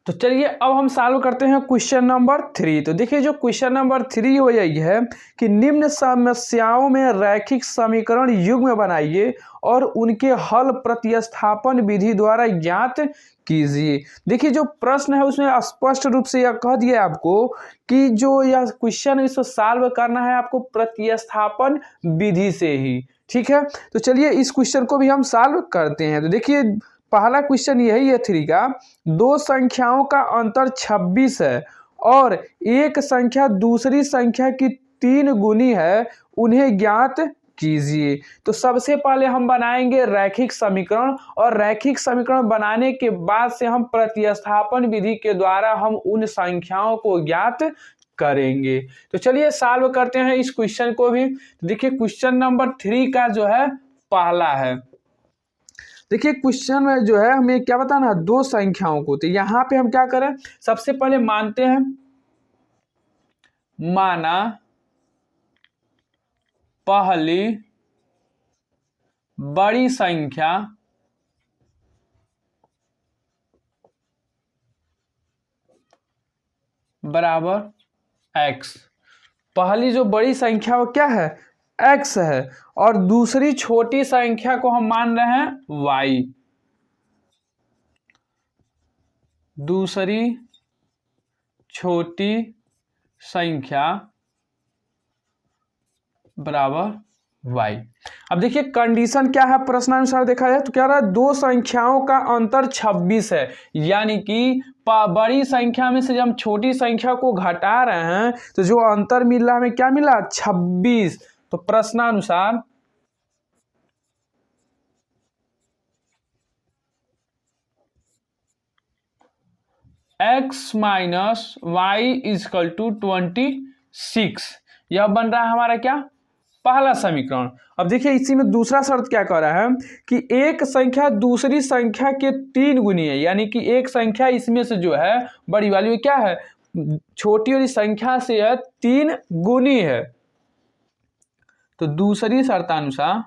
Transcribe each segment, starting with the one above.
तो चलिए अब हम सॉल्व करते हैं क्वेश्चन नंबर 3। तो देखिए जो क्वेश्चन नंबर 3 हो यही है कि निम्न समस्याओं में रैखिक समीकरण युग्म बनाइए और उनके हल प्रतिस्थापन विधि द्वारा ज्ञात कीजिए। देखिए जो प्रश्न है उसमें स्पष्ट रूप से यह कह दिया है आपको कि जो यह क्वेश्चन है इसको सॉल्व करना है आपको प्रतिस्थापन विधि से ही। ठीक है, तो चलिए इस क्वेश्चन को भी हम सॉल्व करते हैं। तो देखिए पहला क्वेश्चन यही है 3 का, दो संख्याओं का अंतर 26 है और एक संख्या दूसरी संख्या की 3 गुनी है, उन्हें ज्ञात कीजिए। तो सबसे पहले हम बनाएंगे रैखिक समीकरण और रैखिक समीकरण बनाने के बाद से हम प्रतिस्थापन विधि के द्वारा हम उन संख्याओं को ज्ञात करेंगे। तो चलिए सॉल्व करते हैं इस क्वेश्चन को भी। देखिए क्वेश्चन नंबर 3 का जो है पहला है। देखिए क्वेश्चन में जो है हमें क्या बताना है, दो संख्याओं को। तो यहाँ पे हम क्या करें, सबसे पहले मानते हैं, माना पहली बड़ी संख्या बराबर x। पहली जो बड़ी संख्या वो क्या है, x है, और दूसरी छोटी संख्या को हम मान रहे हैं y। दूसरी छोटी संख्या बराबर y। अब देखिए कंडीशन क्या है, प्रश्नानुसार देखा जाए तो क्या रहा है, दो संख्याओं का अंतर 26 है, यानी कि बड़ी संख्या में से जब हम छोटी संख्या को घटा रहे हैं तो जो अंतर मिल रहा है हमें क्या मिला, 26। तो प्रश्नानुसार x minus y equal to 26, यह बन रहा है हमारा क्या, पहला समीकरण। अब देखिए इसी में दूसरा शर्त क्या कह रहा है कि एक संख्या दूसरी संख्या के 3 गुनी है, यानी कि एक संख्या इसमें से जो है बड़ी वाली में क्या है, छोटी वाली संख्या से है 3 गुनी है। तो दूसरी शर्तानुसार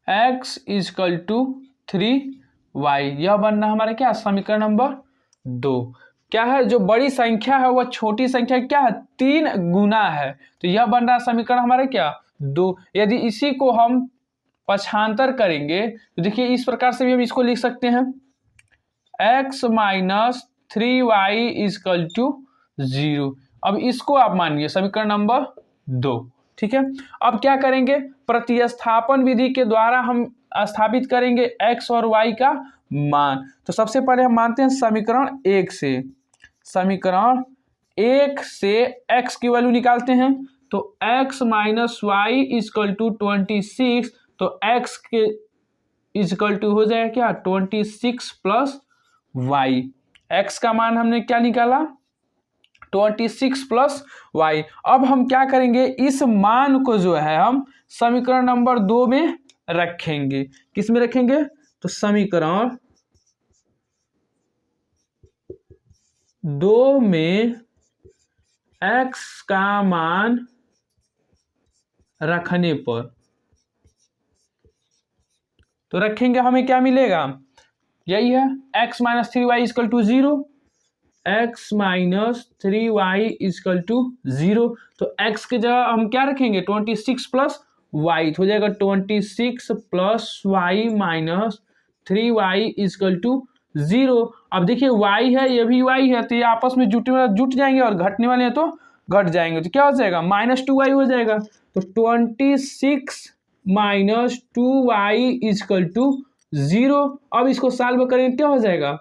x इजकल टू 3y, यह बनना हमारा क्या, समीकरण नंबर 2। क्या है, जो बड़ी संख्या है वह छोटी संख्या क्या है, 3 गुना है, तो यह बन रहा समीकरण हमारा क्या, 2। यदि इसी को हम पक्षांतर करेंगे तो देखिए इस प्रकार से भी हम इसको लिख सकते हैं, x minus 3y equal to 0। अब इसको आप मानिए समीकरण नंबर 2। ठीक है, अब क्या करेंगे, प्रतिस्थापन विधि के द्वारा हम स्थापित करेंगे x और y का मान। तो सबसे पहले हम मानते हैं समीकरण 1 से, समीकरण 1 से x की वैल्यू निकालते हैं। तो x minus y equal to 26, तो x के इजकल टू हो जाएगा क्या, 26 प्लस y। x का मान हमने क्या निकाला, 26 प्लस y। अब हम क्या करेंगे, इस मान को जो है हम समीकरण नंबर 2 में रखेंगे। किस में रखेंगे, तो समीकरण 2 में x का मान रखने पर, तो रखेंगे हमें क्या मिलेगा, यही है x minus 3y equal to 0, x minus 3y equal to 0। तो x की जगह हम क्या रखेंगे, 26 प्लस y, तो हो जाएगा 26 plus y minus 3y equal to 0। अब देखिए y है, ये भी y है, तो ये आपस में जुट जाएंगे और घटने वाले हैं तो घट जाएंगे, तो क्या हो जाएगा, -2y हो जाएगा। तो 26 माइनस 2y इजकल टू 0। अब इसको सॉल्व करें क्या हो जाएगा,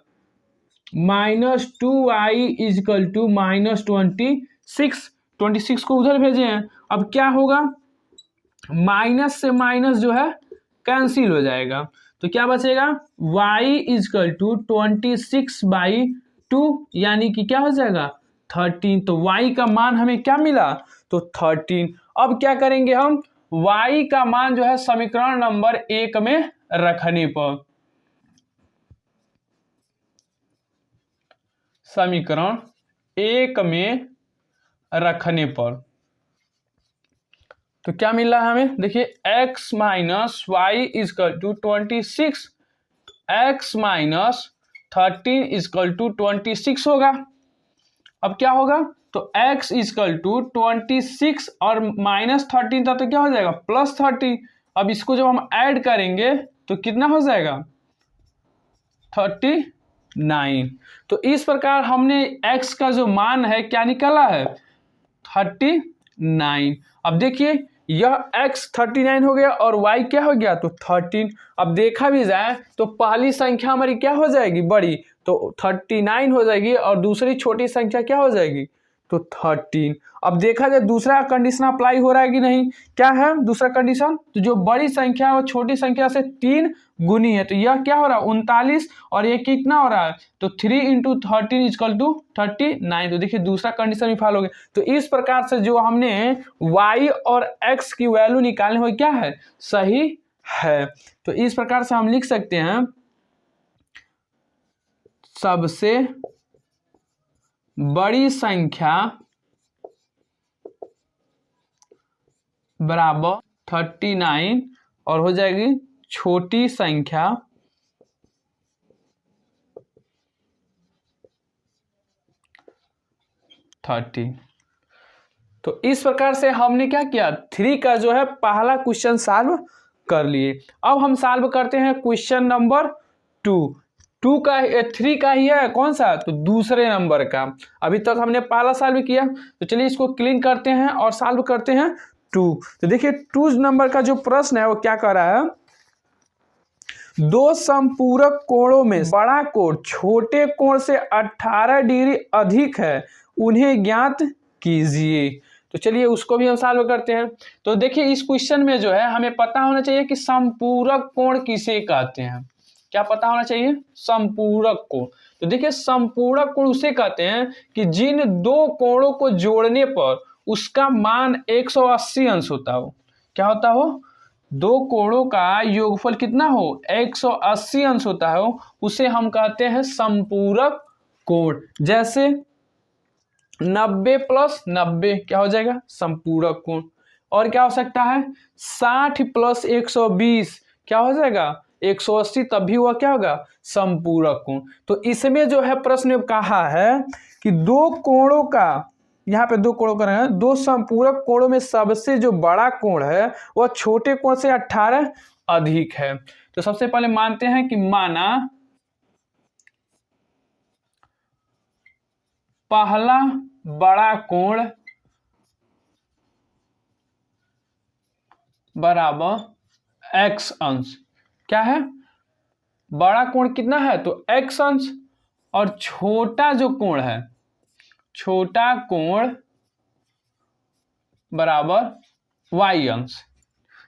-2y इजकल टू -26। 26 को उधर भेजे हैं, अब क्या होगा, माइनस से माइनस जो है कैंसिल हो जाएगा, तो क्या बचेगा, y इजकल टू 26/2, यानी कि क्या हो जाएगा 13। तो y का मान हमें क्या मिला, तो 13। अब क्या करेंगे हम, y का मान जो है समीकरण नंबर 1 में रखने पर, समीकरण 1 में रखने पर, तो क्या मिल रहा है हमें, देखिए x minus y equal to 26, x minus 13 equal to 26 होगा। अब क्या होगा, तो x इजकल टू 26 और माइनस 13 था तो क्या हो जाएगा +30। अब इसको जब हम ऐड करेंगे तो कितना हो जाएगा 39। तो इस प्रकार हमने x का जो मान है क्या निकाला है 39। अब देखिए यह x 39 हो गया और y क्या हो गया तो 13। अब देखा भी जाए तो पहली संख्या हमारी क्या हो जाएगी बड़ी, तो 39 हो जाएगी और दूसरी छोटी संख्या क्या हो जाएगी तो 13। अब देखा जाए दूसरा कंडीशन अप्लाई हो रहा है कि नहीं, क्या है दूसरा कंडीशन, तो जो बड़ी संख्या है वो छोटी संख्या से 3 गुनी है, तो यह क्या हो रहा है 39 और ये कितना हो रहा है तो 3 इंटू 13 इजकल टू 39। तो देखिए दूसरा कंडीशन भी फॉलो हो गया। तो इस प्रकार से जो हमने y और x की वैल्यू निकालने हो क्या है सही है। तो इस प्रकार से हम लिख सकते हैं सबसे बड़ी संख्या बराबर 39 और हो जाएगी छोटी संख्या 30। तो इस प्रकार से हमने क्या किया 3 का जो है पहला क्वेश्चन सॉल्व कर लिए। अब हम सॉल्व करते हैं क्वेश्चन नंबर 2 का 3 का ही है कौन सा तो दूसरे नंबर का। अभी तक हमने पहला सॉल्व किया, तो चलिए इसको क्लीन करते हैं और सॉल्व करते हैं 2। तो देखिए 2 नंबर का जो प्रश्न है वो क्या कर रहा है, दो समपूरक कोणों में बड़ा कोण छोटे कोण से 18 डिग्री अधिक है, उन्हें ज्ञात कीजिए। तो चलिए उसको भी हम सॉल्व करते हैं। तो देखिए इस क्वेश्चन में जो है हमें पता होना चाहिए कि समपूरक कोण किसे कहते हैं। क्या पता होना चाहिए समपूरक कोण। तो देखिए समपूरक कोण उसे कहते हैं कि जिन दो कोणों को जोड़ने पर उसका मान 180 अंश होता हो। क्या होता हो, दो कोणों का योगफल कितना हो 180 अंश होता हो, उसे हम कहते हैं समपूरक कोण। जैसे 90 प्लस 90 क्या हो जाएगा समपूरक कोण। और क्या हो सकता है 60 प्लस 120 क्या हो जाएगा 180, तब भी हुआ क्या होगा समपूरक कोण। तो इसमें जो है प्रश्न में कहा है कि दो कोणों का, यहाँ पे दो कोणों का है, दो समपूरक कोणों में सबसे जो बड़ा कोण है वह छोटे कोण से 18 अधिक है। तो सबसे पहले मानते हैं कि माना पहला बड़ा कोण बराबर x अंश। क्या है बड़ा कोण कितना है तो x अंश, और छोटा जो कोण है छोटा कोण बराबर y अंश।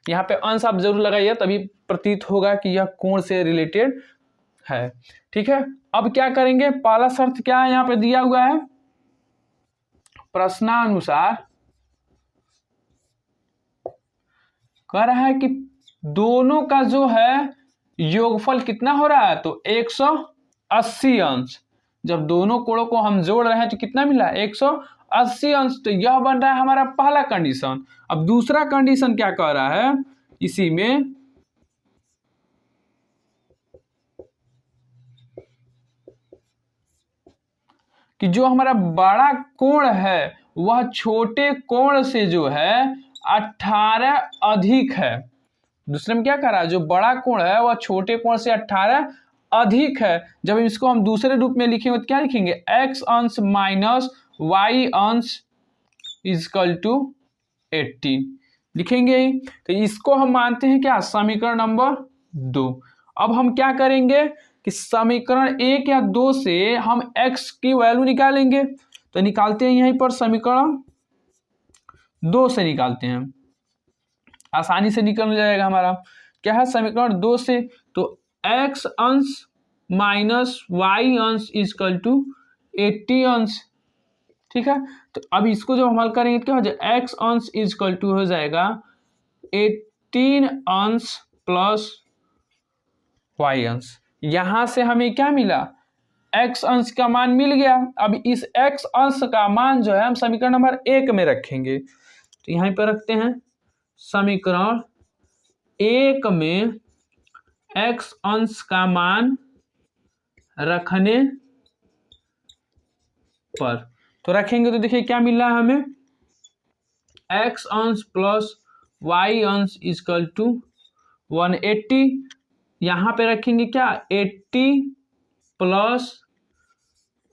यहाँ पे अंश आप जरूर लगाइए तभी प्रतीत होगा कि यह कोण से रिलेटेड है। ठीक है, अब क्या करेंगे, पहला शर्त क्या है यहाँ पे दिया हुआ है प्रश्नानुसार कह रहा है कि दोनों का जो है योगफल कितना हो रहा है तो 180 अंश। जब दोनों कोणों को हम जोड़ रहे हैं तो कितना मिला 180 अंश। तो यह बन रहा है हमारा पहला कंडीशन। अब दूसरा कंडीशन क्या कह रहा है इसी में कि जो हमारा बड़ा कोण है वह छोटे कोण से जो है 18 अधिक है। दूसरे में क्या कर रहा है जो बड़ा कोण है वह छोटे कोण से 18 अधिक है। जब इसको हम दूसरे रूप में लिखेंगे तो क्या लिखेंगे x अंश माइनस y अंश इजकल टू 18 लिखेंगे। तो इसको हम मानते हैं क्या समीकरण नंबर 2। अब हम क्या करेंगे कि समीकरण 1 या 2 से हम x की वैल्यू निकालेंगे। तो निकालते हैं यहीं पर समीकरण 2 से निकालते हैं, आसानी से निकल जाएगा हमारा। क्या है समीकरण 2 से तो x अंश माइनस y अंश इजकल टू 80 अंश। ठीक है, तो अब इसको जब हम हल करेंगे तो क्या हो जाएगा x अंश इजकल टू हो जाएगा 18 अंश प्लस y अंश। यहां से हमें क्या मिला x अंश का मान मिल गया। अब इस x अंश का मान जो है हम समीकरण नंबर 1 में रखेंगे। तो यहीं पर रखते हैं समीकरण 1 में x अंश का मान रखने पर, तो रखेंगे तो देखिए क्या मिल रहा है हमें, x अंश प्लस y अंश इक्वल टू 180। यहाँ पे रखेंगे क्या, 80 प्लस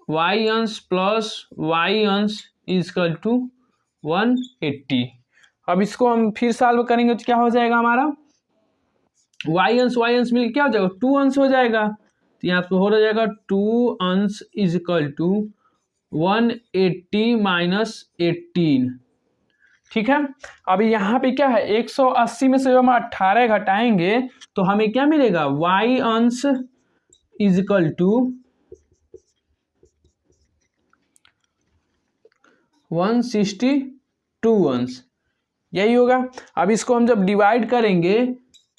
y अंश प्लस y अंश इक्वल टू 180। अब इसको हम फिर सॉल्व करेंगे तो क्या हो जाएगा हमारा, y अंश मिल क्या हो जाएगा, 2 अंश हो जाएगा। तो यहाँ पे हो जाएगा 2 अंश इक्वल टू 180 माइनस 18। ठीक है। अभी यहाँ पे क्या है, 180 में से जब हम 18 घटाएंगे तो हमें क्या मिलेगा, y अंश इक्वल टू 162 अंश, यही होगा। अब इसको हम जब डिवाइड करेंगे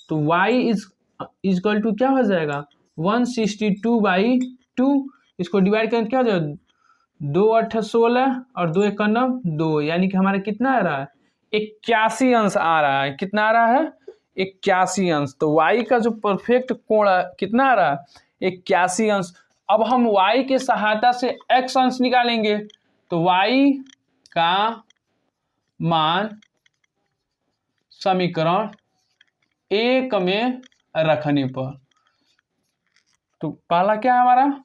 तो y इक्वल टू क्या हो जाएगा, 162/2। इसको डिवाइड करेंगे क्या हो जाएगा, 2 8 16 और 2 1 9 2, यानी कि हमारा कितना आ रहा है, 81 अंश आ रहा है। कितना आ रहा है, 81 अंश। तो y का जो परफेक्ट कोण कितना आ रहा है, 81 अंश। अब हम y के सहायता से x अंश निकालेंगे, तो y का मान समीकरण 1 में रखने पर, तो पहला क्या है हमारा,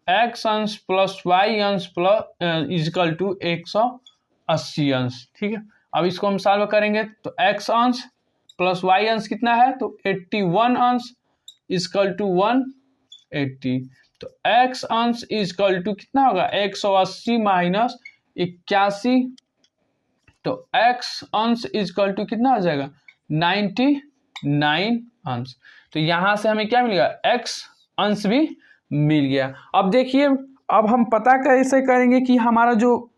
x अंश प्लस y अंश प्लस इक्वल टू 180 अंश। ठीक है। अब इसको हम सॉल्व करेंगे तो x अंश प्लस y अंश कितना है, तो 81 अंश इक्वल टू 180। तो x अंश इक्वल टू कितना होगा, 180 माइनस 81, तो x अंश इक्वल टू कितना हो जाएगा, 99 अंश। तो यहां से हमें क्या मिलेगा, x अंश भी मिल गया। अब देखिए, अब हम पता कैसे करेंगे कि हमारा जो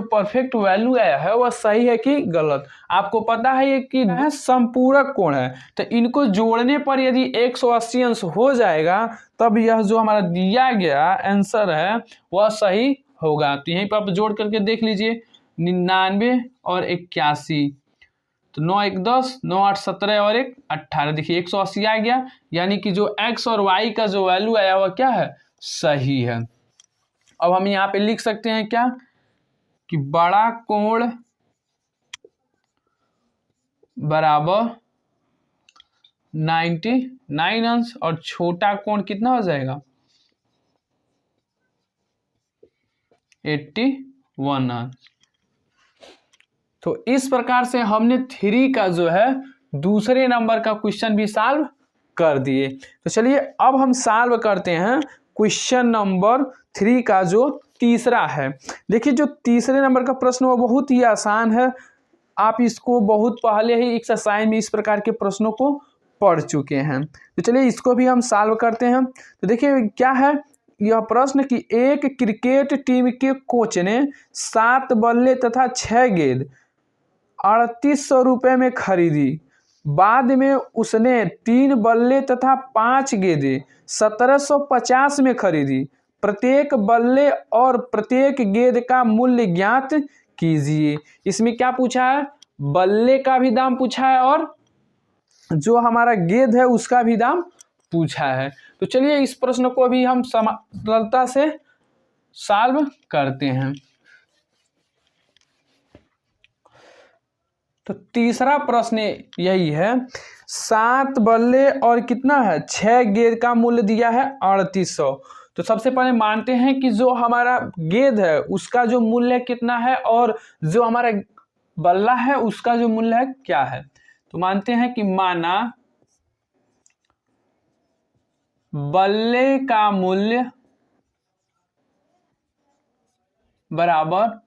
परफेक्ट वैल्यू आया है वह सही है कि गलत। आपको पता है ये कि संपूरक कोण है, तो इनको जोड़ने पर यदि 180 अंश हो जाएगा तब यह जो हमारा दिया गया आंसर है वह सही होगा। तो यहीं पर आप जोड़ करके देख लीजिए, 99 और 81, तो 9 1 10, 9 8 17 और 1 18, देखिए 180 आ गया। यानी कि जो x और y का जो वैल्यू आया वह क्या है, सही है। अब हम यहाँ पे लिख सकते हैं क्या, कि बड़ा कोण बराबर 99 अंश और छोटा कोण कितना हो जाएगा, 81 अंश। तो इस प्रकार से हमने 3 का जो है दूसरे नंबर का क्वेश्चन भी सॉल्व कर दिए। तो चलिए अब हम सॉल्व करते हैं क्वेश्चन नंबर 3 का जो तीसरा है। देखिए जो तीसरे नंबर का प्रश्न वो बहुत ही आसान है, आप इसको बहुत पहले ही एक्सरसाइज में इस प्रकार के प्रश्नों को पढ़ चुके हैं। तो चलिए इसको भी हम सॉल्व करते हैं। तो देखिए क्या है यह प्रश्न, कि एक क्रिकेट टीम के कोच ने 7 बल्ले तथा 6 गेंद 3800 रुपये में खरीदी। बाद में उसने 3 बल्ले तथा 5 गेंदें 1750 में खरीदी। प्रत्येक बल्ले और प्रत्येक गेंद का मूल्य ज्ञात कीजिए। इसमें क्या पूछा है, बल्ले का भी दाम पूछा है और जो हमारा गेंद है उसका भी दाम पूछा है। तो चलिए इस प्रश्न को भी हम सरलता से सॉल्व करते हैं। तो तीसरा प्रश्न यही है, 7 बल्ले और कितना है 6 गेंद का मूल्य दिया है 3800। तो सबसे पहले मानते हैं कि जो हमारा गेंद है उसका जो मूल्य कितना है और जो हमारा बल्ला है उसका जो मूल्य है क्या है। तो मानते हैं कि माना बल्ले का मूल्य बराबर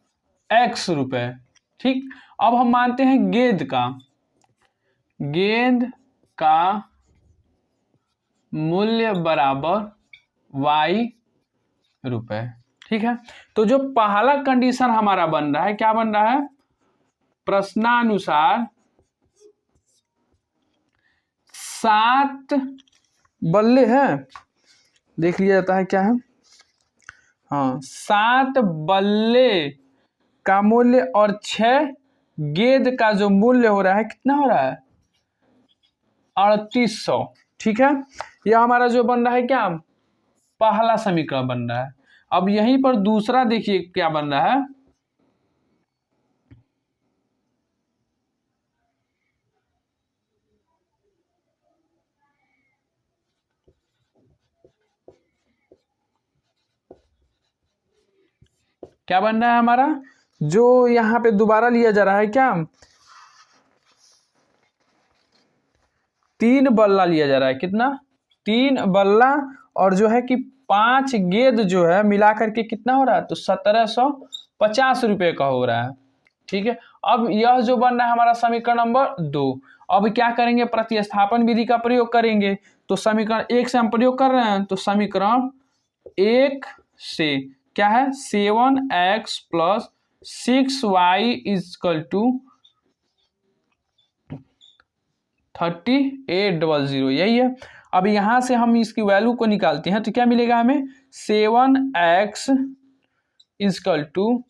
x रुपए। ठीक। अब हम मानते हैं गेंद का मूल्य बराबर y रुपए। ठीक है। तो जो पहला कंडीशन हमारा बन रहा है, क्या बन रहा है, प्रश्नानुसार 7 बल्ले हैं, देख लिया जाता है क्या है, हाँ 7 बल्ले का मूल्य और 6 गेंद का जो मूल्य हो रहा है कितना हो रहा है 3800। ठीक है, यह हमारा जो बन रहा है क्या पहला समीकरण बन रहा है। अब यहीं पर दूसरा देखिए क्या बन रहा है, क्या बन रहा है हमारा, जो यहाँ पे दोबारा लिया जा रहा है क्या 3 बल्ला लिया जा रहा है, कितना 3 बल्ला, और जो है कि 5 गेंद जो है मिला करके कितना हो रहा है तो 1750 रुपये का हो रहा है। ठीक है, अब यह जो बन रहा है हमारा समीकरण नंबर 2। अब क्या करेंगे, प्रतिस्थापन विधि का प्रयोग करेंगे। तो समीकरण 1 से हम प्रयोग कर रहे हैं, तो समीकरण 1 से क्या है 7x plus 6y is equal to 3800, यही है। अब यहां से हम इसकी वैल्यू को निकालते हैं तो क्या मिलेगा हमें 7x is equal to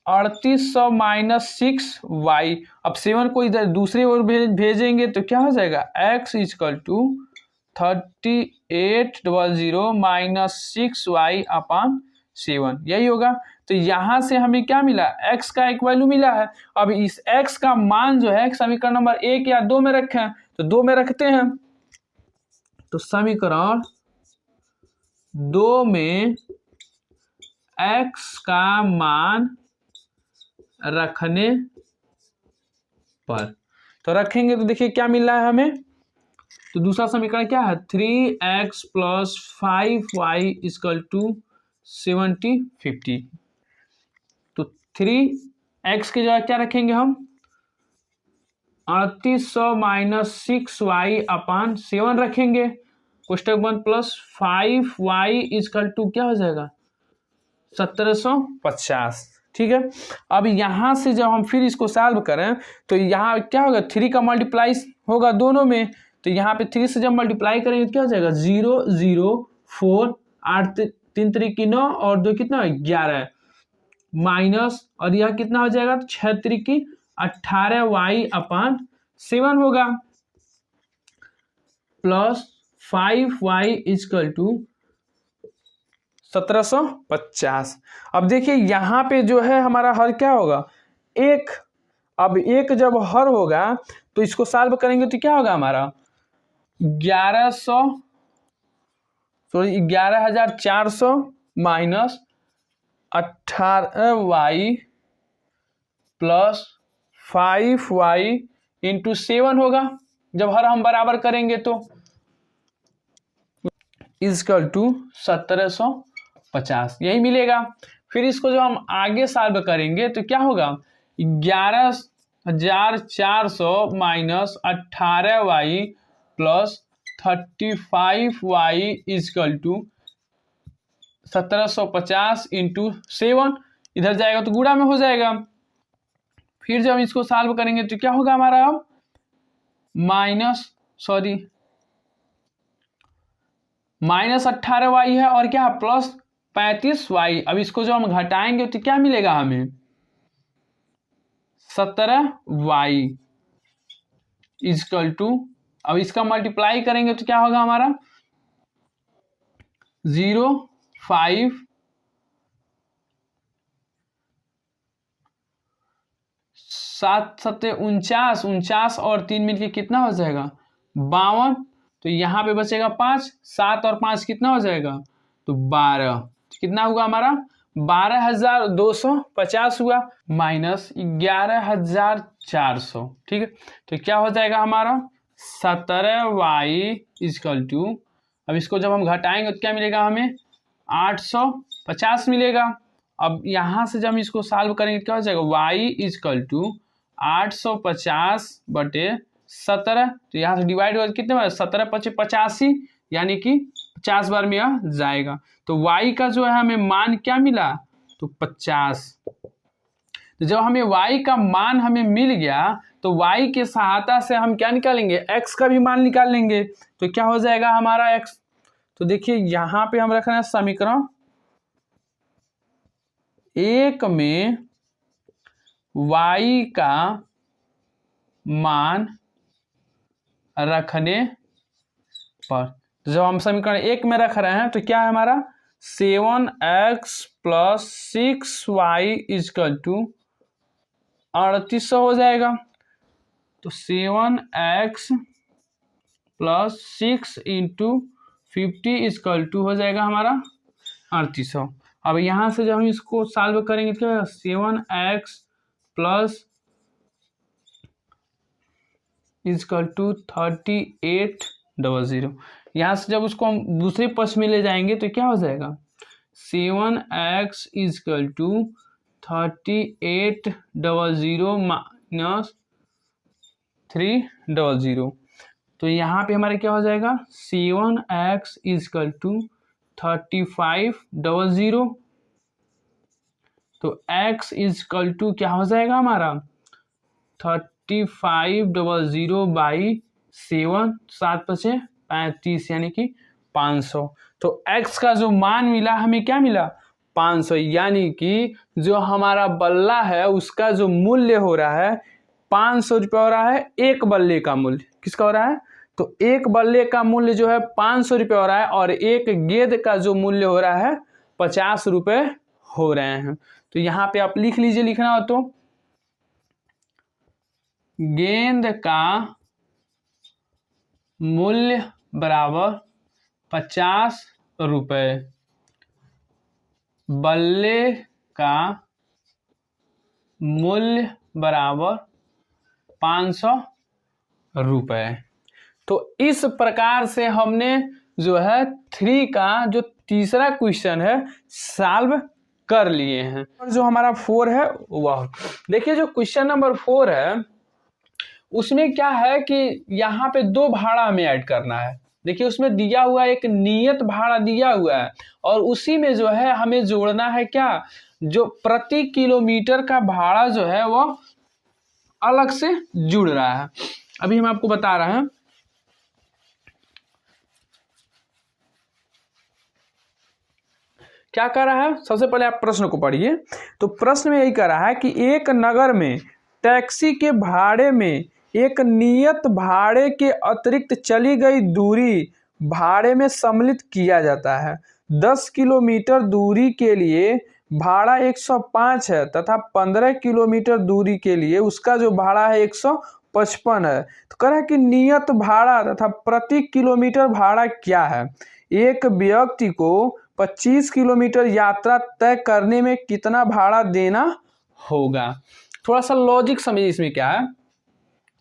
3800 minus 6y। अब 7 को इधर दूसरी ओर भेजेंगे तो क्या हो जाएगा x equal to 3800 minus 6y upon 7, यही होगा। तो यहां से हमें क्या मिला x का एक वैल्यू मिला है। अब इस x का मान जो है समीकरण नंबर 1 या 2 में रखें, तो 2 में रखते हैं। तो समीकरण 2 में x का मान रखने पर, तो रखेंगे तो देखिए क्या मिल रहा है हमें। तो दूसरा समीकरण क्या है 3x plus 5y equal to 7050। तो 3x की जगह क्या रखेंगे हम 3800 माइनस 6y अपान 7 रखेंगे, कोष्टक बंद, प्लस 5y इजकल टू क्या हो जाएगा 1750। ठीक है, अब यहां से जब हम फिर इसको सॉल्व करें तो यहाँ क्या होगा 3 का मल्टीप्लाई होगा दोनों में, तो यहाँ पे 3 से जब मल्टीप्लाई करेंगे तो क्या हो जाएगा 0 0 4 8 3 3 की 9 और 2 कितना 11 माइनस, और यह कितना हो जाएगा 6 3 की 18y अपान 7 होगा, प्लस 5y इजकल टू 1750। अब देखिए यहाँ पे जो है हमारा हर क्या होगा एक, अब एक जब हर होगा तो इसको सॉल्व करेंगे तो क्या होगा हमारा 11,400 minus 18y plus 5y into 7 होगा, जब हर हम बराबर करेंगे तो इजकल टू 1750, यही मिलेगा। फिर इसको जो हम आगे सॉल्व करेंगे तो क्या होगा 11,400 minus 18y plus 35y equal to 1750 into 7, इधर जाएगा तो गुणा में हो जाएगा। फिर जब इसको सॉल्व करेंगे तो क्या होगा हमारा अब माइनस 18y है और क्या प्लस 35y। अब इसको जो हम घटाएंगे तो क्या मिलेगा हमें 17y इजकल टू, अब इसका मल्टीप्लाई करेंगे तो क्या होगा हमारा 0 5 7 7 49, 49 और 3 मिलके कितना हो जाएगा 52। तो यहाँ पे बचेगा 5, 7 और 5 कितना हो जाएगा तो 12, कितना हुआ हमारा 12,250 हुआ माइनस 11,400। ठीक है, तो क्या हो जाएगा हमारा 17y इजकल टू, अब इसको जब हम घटाएंगे तो क्या मिलेगा हमें 850 मिलेगा। अब यहाँ से जब हम इसको सॉल्व करेंगे क्या हो जाएगा y इजकल टू 850 बटे 17, तो यहाँ से डिवाइड हो कितने बार 17 × 5 = 85, यानी कि 50 बार में यह जाएगा। तो y का जो है हमें मान क्या मिला तो 50। तो जब हमें y का मान हमें मिल गया तो y के सहायता से हम क्या निकालेंगे x का भी मान निकाल लेंगे। तो क्या हो जाएगा हमारा x, तो देखिए यहाँ पे हम रख रहे हैं समीकरण 1 में y का मान रखने पर। तो जब हम समीकरण 1 में रख रहे हैं तो क्या है हमारा 7x + 6y = 3800 हो जाएगा। तो 7x + 6 × 50 = हो जाएगा हमारा 3800। अब यहाँ से जब हम इसको सॉल्व करेंगे तो क्या होगा 7x + = 3800। यहाँ से जब उसको हम दूसरे पक्ष में ले जाएंगे तो क्या हो जाएगा 7x = 3800 - 300। तो यहाँ पे हमारे क्या हो जाएगा 7x = 3500। तो x = क्या हो जाएगा हमारा 3500/7, 7 × 5 = 35 यानी कि 500। तो x का जो मान मिला हमें क्या मिला 500, यानी कि जो हमारा बल्ला है उसका जो मूल्य हो रहा है 500 रुपये हो रहा है। एक बल्ले का मूल्य किसका हो रहा है तो एक बल्ले का मूल्य जो है 500 रुपये हो रहा है और एक गेंद का जो मूल्य हो रहा है 50 रुपये हो रहे हैं। तो यहाँ पे आप लिख लीजिए, लिखना हो तो गेंद का मूल्य बराबर 50 रुपये, बल्ले का मूल्य बराबर 500 रुपये। तो इस प्रकार से हमने जो है 3 का जो तीसरा क्वेश्चन है सॉल्व कर लिए हैं। और जो हमारा 4 है वह देखिए, जो क्वेश्चन नंबर 4 है उसमें क्या है कि यहाँ पे 2 भाड़ा हमें ऐड करना है। देखिए उसमें दिया हुआ एक नियत भाड़ा दिया हुआ है और उसी में जो है हमें जोड़ना है क्या जो प्रति किलोमीटर का भाड़ा जो है वो अलग से जुड़ रहा है। अभी हम आपको बता रहे हैं। क्या कर रहा है, सबसे पहले आप प्रश्न को पढ़िए। तो प्रश्न में यही कर रहा है कि एक नगर में टैक्सी के भाड़े में एक नियत भाड़े के अतिरिक्त चली गई दूरी भाड़े में सम्मिलित किया जाता है। 10 किलोमीटर दूरी के लिए भाड़ा 105 है तथा 15 किलोमीटर दूरी के लिए उसका जो भाड़ा है 155 है। तो कह रहा है कि नियत भाड़ा तथा प्रति किलोमीटर भाड़ा क्या है। एक व्यक्ति को 25 किलोमीटर यात्रा तय करने में कितना भाड़ा देना होगा। थोड़ा सा लॉजिक समझिए इसमें क्या है,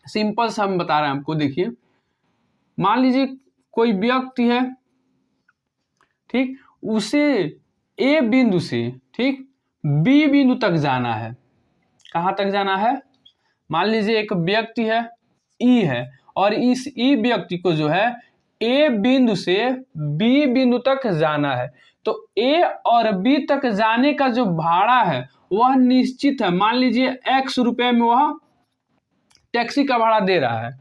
सिंपल सा हम बता रहे हैं आपको। देखिए मान लीजिए कोई व्यक्ति है, ठीक, उसे ए बिंदु से ठीक बी बिंदु तक जाना है। कहाँ तक जाना है, मान लीजिए एक व्यक्ति है ई है और इस ई व्यक्ति को जो है ए बिंदु से बी बिंदु तक जाना है। तो ए और बी तक जाने का जो भाड़ा है वह निश्चित है। मान लीजिए x रुपए में वह टैक्सी का भाड़ा दे रहा है।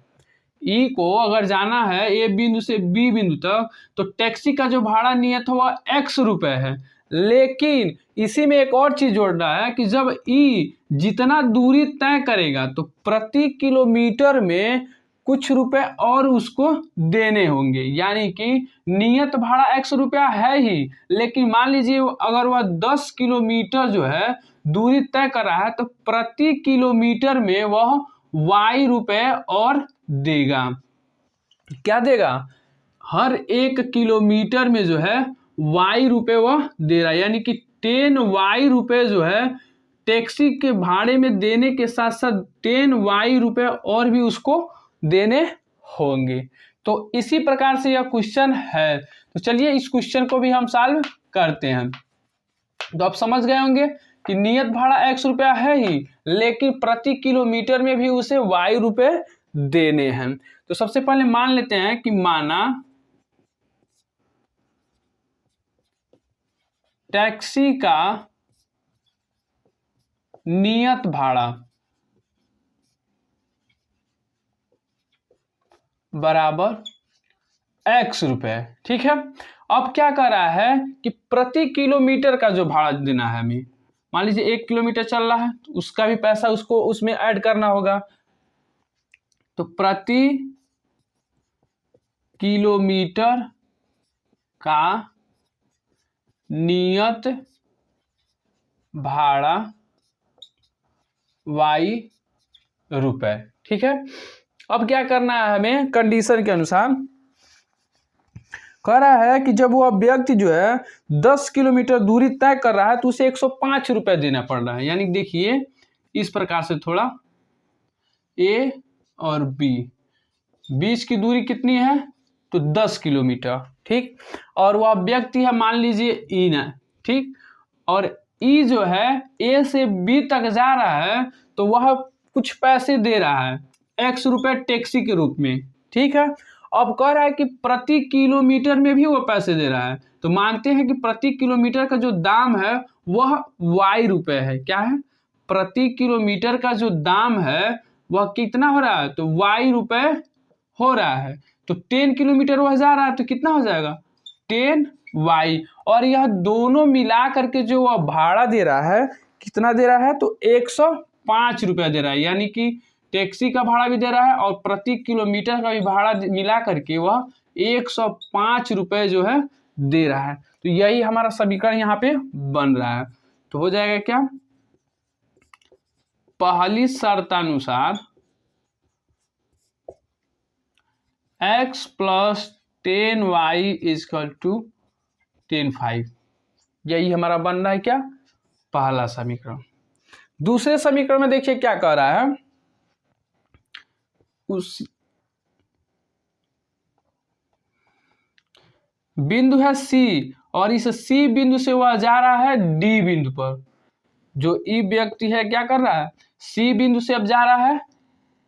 ई को अगर जाना है ए बिंदु से बी बिंदु तक तो टैक्सी का जो भाड़ा नियत है वह x रुपए है। लेकिन इसी में एक और चीज जोड़ रहा है कि जब ई जितना दूरी तय करेगा तो प्रति किलोमीटर में कुछ रुपए और उसको देने होंगे, यानी कि नियत भाड़ा x रुपया है ही, लेकिन मान लीजिए अगर वह 10 किलोमीटर जो है दूरी तय कर रहा है तो प्रति किलोमीटर में वह y रुपए और देगा। क्या देगा, हर 1 किलोमीटर में जो है y रुपए वह दे रहा है, यानी कि 10y रुपए जो है टैक्सी के भाड़े में देने के साथ साथ 10y रुपए और भी उसको देने होंगे। तो इसी प्रकार से यह क्वेश्चन है। तो चलिए इस क्वेश्चन को भी हम सॉल्व करते हैं। तो आप समझ गए होंगे कि नियत भाड़ा x रुपया है ही, लेकिन प्रति किलोमीटर में भी उसे y रुपए देने हैं। तो सबसे पहले मान लेते हैं कि माना टैक्सी का नियत भाड़ा बराबर x रुपए, ठीक है। अब क्या कर रहा है कि प्रति किलोमीटर का जो भाड़ा देना है हमें, मान लीजिए 1 किलोमीटर चल रहा है तो उसका भी पैसा उसको उसमें ऐड करना होगा। तो प्रति किलोमीटर का नियत भाड़ा y रुपए। ठीक है, अब क्या करना है हमें कंडीशन के अनुसार, कह रहा है कि जब वह व्यक्ति जो है 10 किलोमीटर दूरी तय कर रहा है तो उसे 105 रुपये देना पड़ रहा है। यानी देखिए इस प्रकार से थोड़ा ए और बी बीच की दूरी कितनी है तो 10 किलोमीटर। ठीक, और वह व्यक्ति है मान लीजिए ई न, ठीक, और ई जो है ए से बी तक जा रहा है तो वह कुछ पैसे दे रहा है x रुपये टैक्सी के रूप में। ठीक है, अब कह रहा है कि प्रति किलोमीटर में भी वो पैसे दे रहा है, तो मानते हैं कि प्रति किलोमीटर का जो दाम है वह y रुपये है। क्या है, प्रति किलोमीटर का जो दाम है वह कितना हो रहा है तो y रुपये हो रहा है। तो 10 किलोमीटर वह जा रहा है तो कितना हो जाएगा 10y, और यह दोनों मिला करके जो वह भाड़ा दे रहा है कितना दे रहा है तो 105 रुपया दे रहा है। यानी कि टैक्सी का भाड़ा भी दे रहा है और प्रति किलोमीटर का भी भाड़ा मिला करके वह 105 रुपये जो है दे रहा है। तो यही हमारा समीकरण यहाँ पे बन रहा है। तो हो जाएगा क्या, पहली शर्तानुसार x + 10y = 10/5, यही हमारा बन रहा है क्या, पहला समीकरण। दूसरे समीकरण में देखिए क्या कह रहा है, उस बिंदु है C और इस C बिंदु से वह जा रहा है D बिंदु पर। जो ई व्यक्ति है क्या कर रहा है, C बिंदु से अब जा रहा है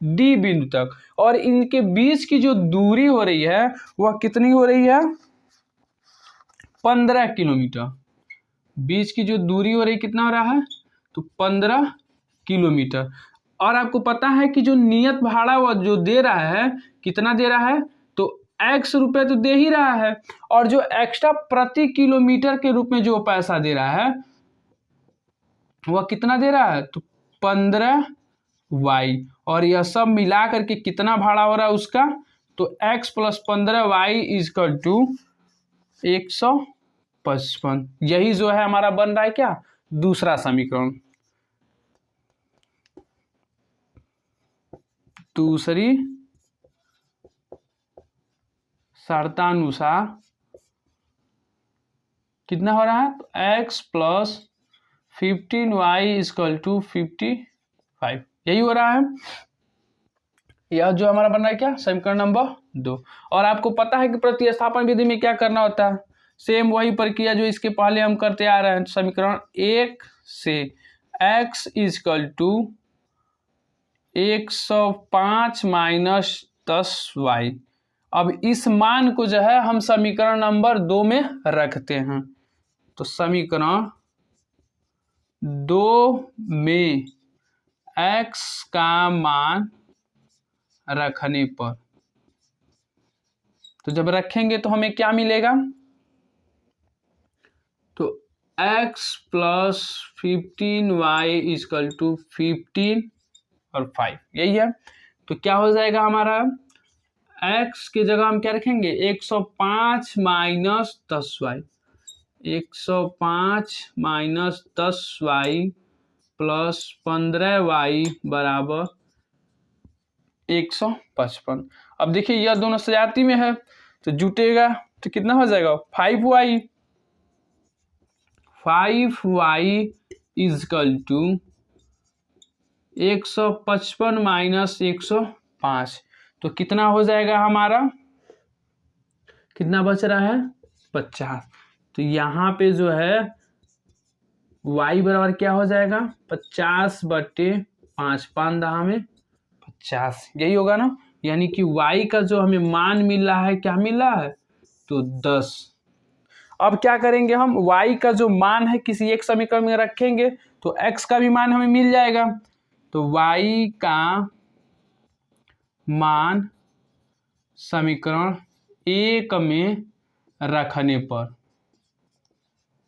D बिंदु तक, और इनके बीच की जो दूरी हो रही है वह कितनी हो रही है 15 किलोमीटर। बीच की जो दूरी हो रही कितना हो रहा है तो 15 किलोमीटर। और आपको पता है कि जो नियत भाड़ा वह जो दे रहा है कितना दे रहा है तो x रुपये तो दे ही रहा है, और जो एक्स्ट्रा प्रति किलोमीटर के रूप में जो पैसा दे रहा है वह कितना दे रहा है तो 15y, और यह सब मिला करके कितना भाड़ा हो रहा है उसका तो x + 15y = 155। यही जो है हमारा बन रहा है क्या, दूसरा समीकरण। दूसरी शर्तानुसार कितना हो रहा है तो x + 15y = 55, यही हो रहा है। यह जो हमारा बन रहा है क्या, समीकरण नंबर 2। और आपको पता है कि प्रतिस्थापन विधि में क्या करना होता है, सेम वही प्रक्रिया जो इसके पहले हम करते आ रहे हैं। समीकरण 1 से x = 105 - 10y। अब इस मान को जो है हम समीकरण नंबर 2 में रखते हैं। तो समीकरण 2 में x का मान रखने पर, तो जब रखेंगे तो हमें क्या मिलेगा तो x + 15y = 15 और 5, यही है। तो क्या हो जाएगा हमारा, x की जगह हम क्या रखेंगे 105 - 10y, 105 - 10y + 15y = 155। अब देखिए यह दोनों सजाती में है तो जुटेगा तो कितना हो जाएगा 5y, 5y = 155 - 105, तो कितना हो जाएगा हमारा, कितना बच रहा है 50। तो यहाँ पे जो है y बराबर क्या हो जाएगा 50/5, 5 दहा में 50, यही होगा ना। यानी कि y का जो हमें मान मिल रहा है क्या मिल रहा है तो 10। अब क्या करेंगे हम, y का जो मान है किसी एक समीकरण में रखेंगे तो x का भी मान हमें मिल जाएगा। तो y का मान समीकरण 1 में रखने पर,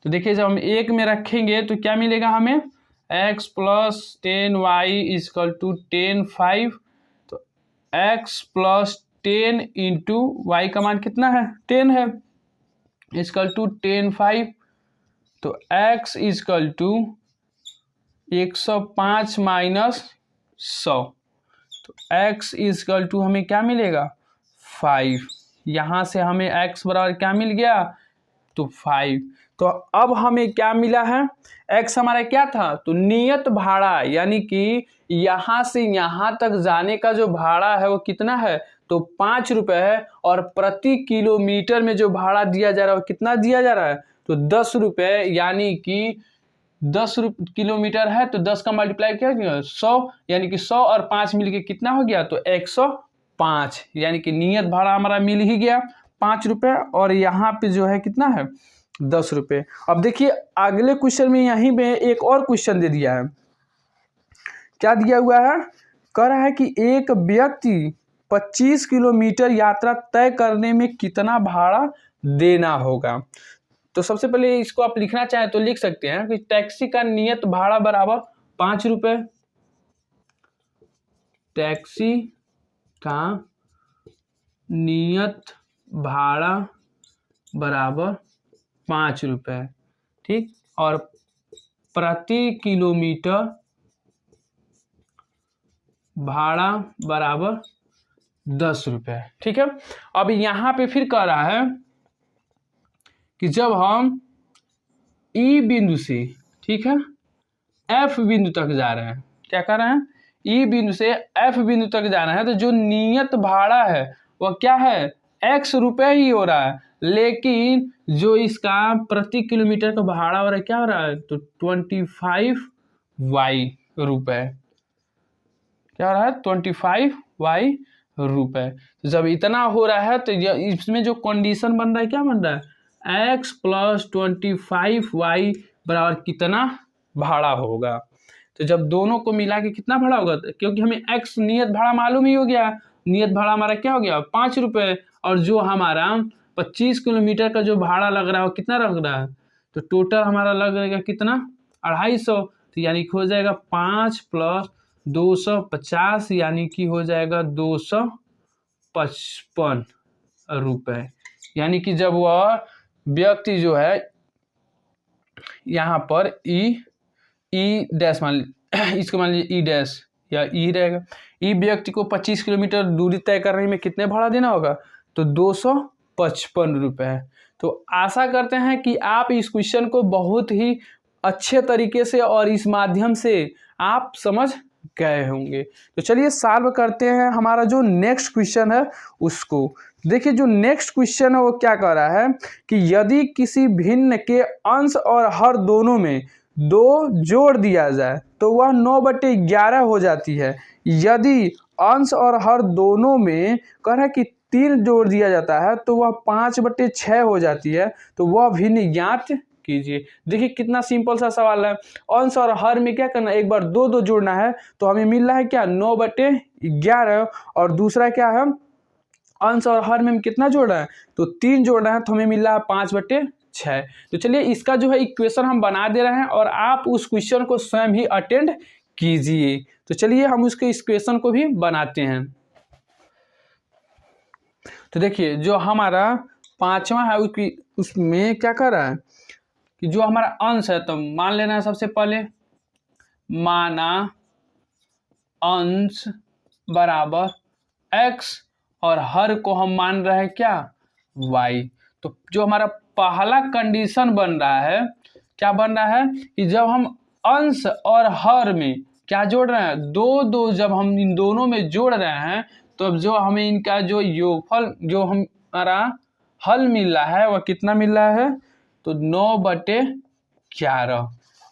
तो देखिए जब हम एक में रखेंगे तो क्या मिलेगा हमें, x plus 10y is equal to 10 तो x प्लस 10 इंटू वाई का मान कितना है 10 है इजकल टू 10 तो x इजकल टू 105 माइनस 100 तो x इजकल टू हमें क्या मिलेगा 5। यहाँ से हमें x बराबर क्या मिल गया तो 5। तो अब हमें क्या मिला है, x हमारा क्या था तो नियत भाड़ा, यानी कि यहाँ से यहाँ तक जाने का जो भाड़ा है वो कितना है तो 5 रुपये है, और प्रति किलोमीटर में जो भाड़ा दिया जा रहा है वो कितना दिया जा रहा है तो 10 रुपये, यानी कि 10 किलोमीटर है तो 10 का मल्टीप्लाई क्या किया 100, यानी कि 100 और 5 मिल के कितना हो गया तो 105, यानी कि नियत भाड़ा हमारा मिल ही गया 5 रुपये, और यहाँ पे जो है कितना है 10 रुपये। अब देखिए अगले क्वेश्चन में यहीं पे एक और क्वेश्चन दे दिया है, क्या दिया हुआ है, कह रहा है कि एक व्यक्ति 25 किलोमीटर यात्रा तय करने में कितना भाड़ा देना होगा। तो सबसे पहले इसको आप लिखना चाहें तो लिख सकते हैं कि टैक्सी का नियत भाड़ा बराबर 5 रुपये, टैक्सी का नियत भाड़ा बराबर 5 रुपये, ठीक, और प्रति किलोमीटर भाड़ा बराबर 10 रुपये, ठीक है। अब यहाँ पे फिर कह रहा है कि जब हम ई बिंदु से, ठीक है, एफ बिंदु तक जा रहे हैं, क्या कर रहे हैं ई बिंदु से एफ बिंदु तक जा रहे हैं, तो जो नियत भाड़ा है वह क्या है x रुपये ही हो रहा है, लेकिन जो इसका प्रति किलोमीटर का भाड़ा हो रहा है क्या हो रहा है तो 25y रुपये, क्या हो रहा है 25y रुपये। तो जब इतना हो रहा है तो इसमें जो कंडीशन बन रहा है क्या बन रहा है x प्लस 25y बराबर कितना भाड़ा होगा। तो जब दोनों को मिला के कितना भाड़ा होगा, क्योंकि हमें x नियत भाड़ा मालूम ही हो गया, नियत भाड़ा हमारा क्या हो गया 5 रुपये, और जो हमारा 25 किलोमीटर का जो भाड़ा लग रहा है वो कितना लग रहा है तो टोटल हमारा लगेगा कितना 250, तो यानी कि हो जाएगा 5 प्लस 250, यानी कि हो जाएगा 255 रुपये। यानी कि जब वह व्यक्ति जो है यहाँ पर ई डैश मान इसको मान लीजिए ई डैश या ई रहेगा, ई व्यक्ति को 25 किलोमीटर दूरी तय करने में कितने भाड़ा देना होगा तो 255 रुपये। तो आशा करते हैं कि आप इस क्वेश्चन को बहुत ही अच्छे तरीके से और इस माध्यम से आप समझ गए होंगे। तो चलिए सॉल्व करते हैं हमारा जो नेक्स्ट क्वेश्चन है उसको। देखिए जो नेक्स्ट क्वेश्चन है वो क्या कह रहा है कि यदि किसी भिन्न के अंश और हर दोनों में 2 जोड़ दिया जाए तो वह 9/11 हो जाती है। यदि अंश और हर दोनों में कह रहा है कि 3 जोड़ दिया जाता है तो वह 5/6 हो जाती है, तो वह भिन्न ज्ञात कीजिए। देखिए कितना सिंपल सा सवाल है, अंश और हर में क्या करना है एक बार 2 जोड़ना है, तो हमें मिल रहा है क्या 9/11, और दूसरा क्या है अंश और हर में हम कितना जोड़ रहे हैं तो 3 जोड़ना है, तो हमें मिल रहा है 5/6। तो चलिए इसका जो है इक्वेशन हम बना दे रहे हैं और आप उस क्वेश्चन को स्वयं ही अटेंड कीजिए। तो चलिए हम उसके इक्वेशन को भी बनाते हैं। तो देखिए जो हमारा 5वां है उसमें क्या कर रहा है कि जो हमारा अंश है तो मान लेना है सबसे पहले, माना अंश बराबर x और हर को हम मान रहे हैं क्या y। तो जो हमारा पहला कंडीशन बन रहा है क्या बन रहा है कि जब हम अंश और हर में क्या जोड़ रहे हैं 2 जब हम इन दोनों में जोड़ रहे हैं तो अब जो हमें इनका जो योगफल जो हमारा हल मिल रहा है वह कितना मिल रहा है तो 9/11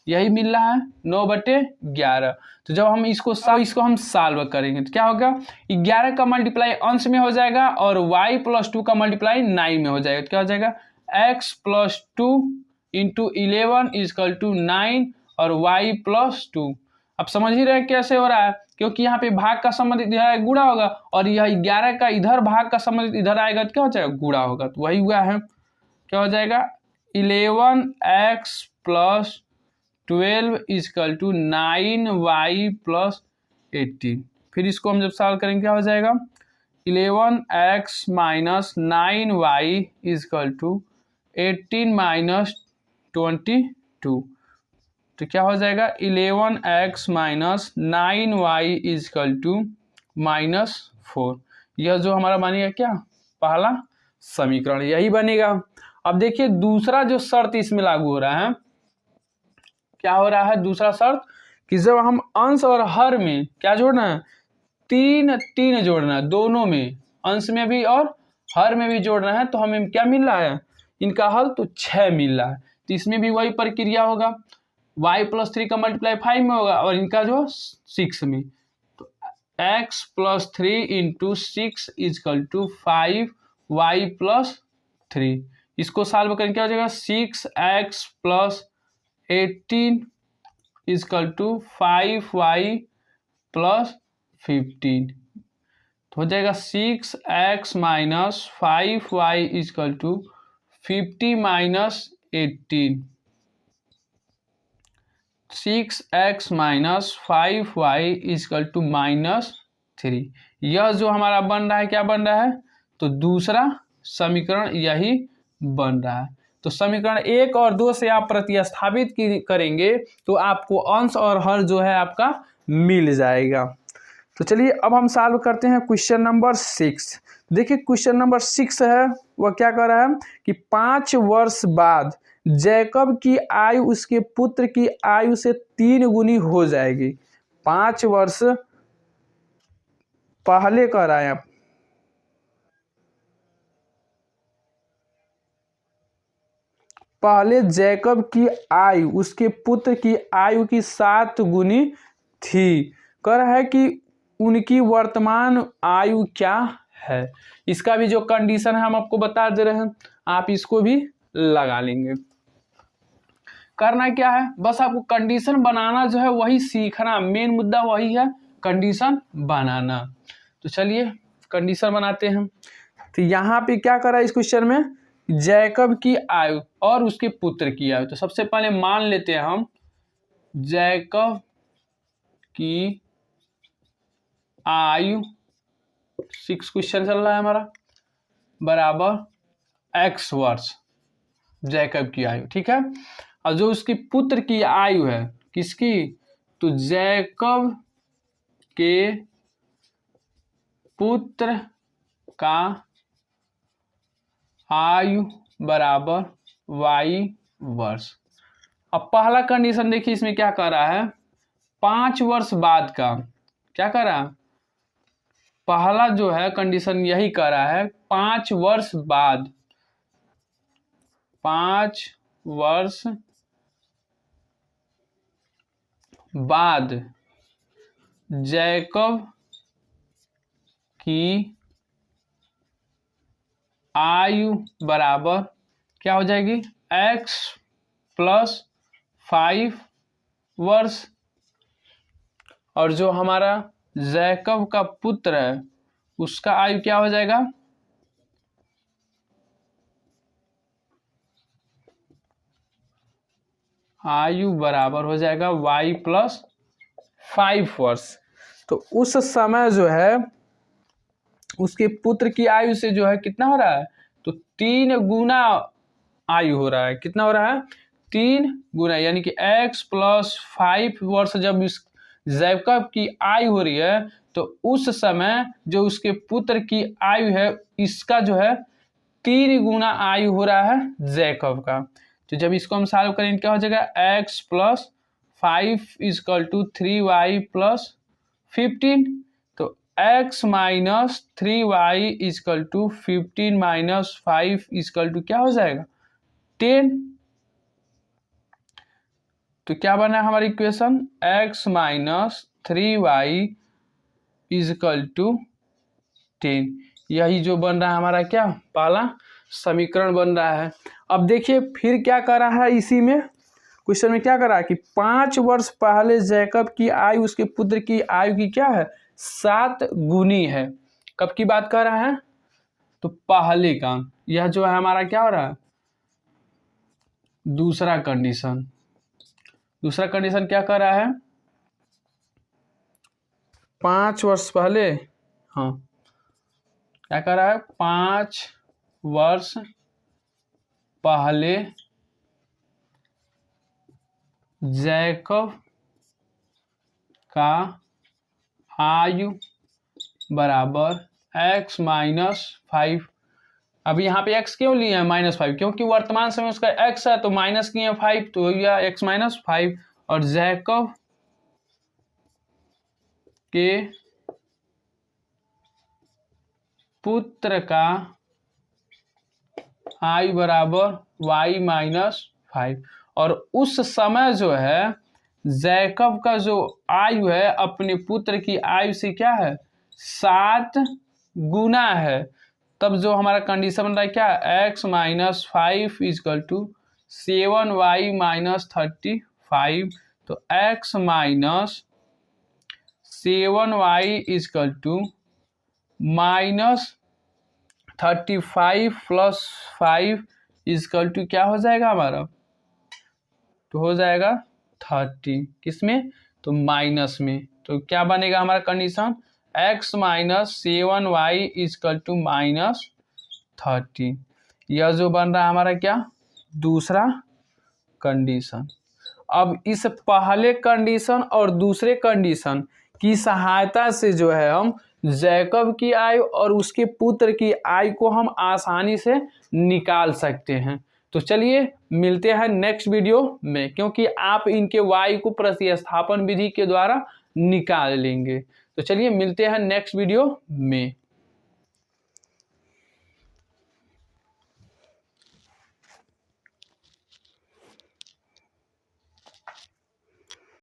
यही मिल रहा है 9/11। तो जब हम इसको हम सॉल्व करेंगे तो क्या होगा 11 का मल्टीप्लाई अंश में हो जाएगा और y + 2 का मल्टीप्लाई 9 में हो जाएगा। तो क्या हो जाएगा x + 2 × 11 = 9 और y + 2। अब समझ ही रहे कैसे हो रहा है, क्योंकि यहाँ पे भाग का संबंध इधर गुणा होगा और यह 11 का इधर भाग का संबंध इधर आएगा तो क्या हो जाएगा गुणा होगा। तो वही हुआ है, क्या हो जाएगा 11x plus 12 is equal to 9y plus 18। फिर इसको हम जब सॉल्व करेंगे क्या हो जाएगा, 11x minus 9y is equal to 18 minus 22। तो क्या हो जाएगा, 11x minus 9y is equal to -4। यह जो हमारा बनेगा क्या, पहला समीकरण यही बनेगा। अब देखिए दूसरा जो शर्त इसमें लागू हो रहा है, क्या हो रहा है दूसरा शर्त, कि जब हम अंश और हर में क्या जोड़ना है, 3 जोड़ना है, दोनों में, अंश में भी और हर में भी जोड़ना है। तो हमें क्या मिल रहा है, इनका हल तो 6 मिल रहा है। तो इसमें भी वही प्रक्रिया होगा, y प्लस 3 का मल्टीप्लाई 5 में होगा और इनका जो 6 में। तो x plus 3 into 6 equal to 5y plus 3। इसको सॉल्व करेंगे क्या हो जाएगा, 6x plus 18 is equal to 5y plus 15। तो हो जाएगा 6x minus 5y equal to 50 minus 18। 6x minus 5y equal to -3। यह जो हमारा बन रहा है क्या बन रहा है, तो दूसरा समीकरण यही बन रहा है। तो समीकरण 1 और 2 से आप प्रतिस्थापित करेंगे तो आपको अंश और हर जो है आपका मिल जाएगा। तो चलिए अब हम सॉल्व करते हैं क्वेश्चन नंबर 6। देखिए क्वेश्चन नंबर 6 है, वह क्या कर रहा है कि 5 वर्ष बाद जैकब की आयु उसके पुत्र की आयु से 3 गुनी हो जाएगी। 5 वर्ष पहले कर रहा है, पहले जैकब की आयु उसके पुत्र की आयु की 7 गुनी थी। कह रहा है कि उनकी वर्तमान आयु क्या है। इसका भी जो कंडीशन है हम आपको बता दे रहे हैं, आप इसको भी लगा लेंगे। करना क्या है, बस आपको कंडीशन बनाना जो है वही सीखना, मेन मुद्दा वही है, कंडीशन बनाना। तो चलिए कंडीशन बनाते हैं। तो यहाँ पे क्या करा इस क्वेश्चन में, जैकब की आयु और उसके पुत्र की आयु। तो सबसे पहले मान लेते हैं हम जैकब की आयु 6 क्वेश्चन चल रहा है हमारा, बराबर x वर्ष जैकब की आयु, ठीक है। और जो उसकी पुत्र की आयु है, किसकी, तो जैकब के पुत्र का आयु बराबर y वर्ष। अब पहला कंडीशन देखिए इसमें क्या कर रहा है, 5 वर्ष बाद का क्या कर रहा है, पहला जो है कंडीशन यही कर रहा है 5 वर्ष बाद, 5 वर्ष बाद जैकब की आयु बराबर क्या हो जाएगी, x प्लस 5 वर्ष। और जो हमारा जैकब का पुत्र है उसका आयु क्या हो जाएगा, आयु बराबर हो जाएगा y प्लस 5 वर्ष। तो उस समय जो है उसके पुत्र की आयु से जो है कितना हो रहा है, तो 3 गुना आयु हो रहा है। कितना हो रहा है, 3 गुना, यानी कि x प्लस 5 वर्ष जब इस जैकब की आयु हो रही है तो उस समय जो उसके पुत्र की आयु है इसका जो है 3 गुना आयु हो रहा है जैकब का। तो जब इसको हम सॉल्व करेंगे क्या हो जाएगा, x plus 5 equal to 3y plus 15। तो x minus 3y equal to 15 minus 5 equal to क्या हो जाएगा, 10। तो क्या बना है हमारी equation, x minus 3y equal to 10। यही जो बन रहा है हमारा क्या, पहला समीकरण बन रहा है। अब देखिए फिर क्या कर रहा है, इसी में क्वेश्चन में क्या कर रहा है कि 5 वर्ष पहले जैकब की आयु उसके पुत्र की आयु की क्या है, 7 गुनी है। कब की बात कर रहा है, तो पहले का। यह जो है हमारा क्या हो रहा है, दूसरा कंडीशन क्या कर रहा है, 5 वर्ष पहले, हाँ क्या कर रहा है, 5 वर्ष पहले जैकब का आयु बराबर x माइनस 5। अब यहाँ पे x क्यों लिए हैं -5, क्योंकि वर्तमान समय उसका x है तो माइनस किए हैं 5, तो यह x माइनस 5। और जैकब के पुत्र का आयु बराबर y माइनस 5। और उस समय जो है जैकब का जो आयु है अपने पुत्र की आयु से क्या है, 7 गुना है। तब जो हमारा कंडीशन बन रहा है क्या, x minus 5 equal to 7y minus 35। तो x minus 7y equal to minus 35 plus 5 equal to क्या हो जाएगा हमारा, तो हो जाएगा 30। किसमें, तो माइनस में। तो क्या बनेगा हमारा condition, x minus 7y equal to minus 30। यह जो बन रहा है हमारा क्या, दूसरा कंडीशन। अब इस पहले कंडीशन और दूसरे कंडीशन की सहायता से जो है हम जैकब की आयु और उसके पुत्र की आयु को हम आसानी से निकाल सकते हैं। तो चलिए मिलते हैं नेक्स्ट वीडियो में, क्योंकि आप इनके y को प्रतिस्थापन विधि के द्वारा निकाल लेंगे। तो चलिए मिलते हैं नेक्स्ट वीडियो में।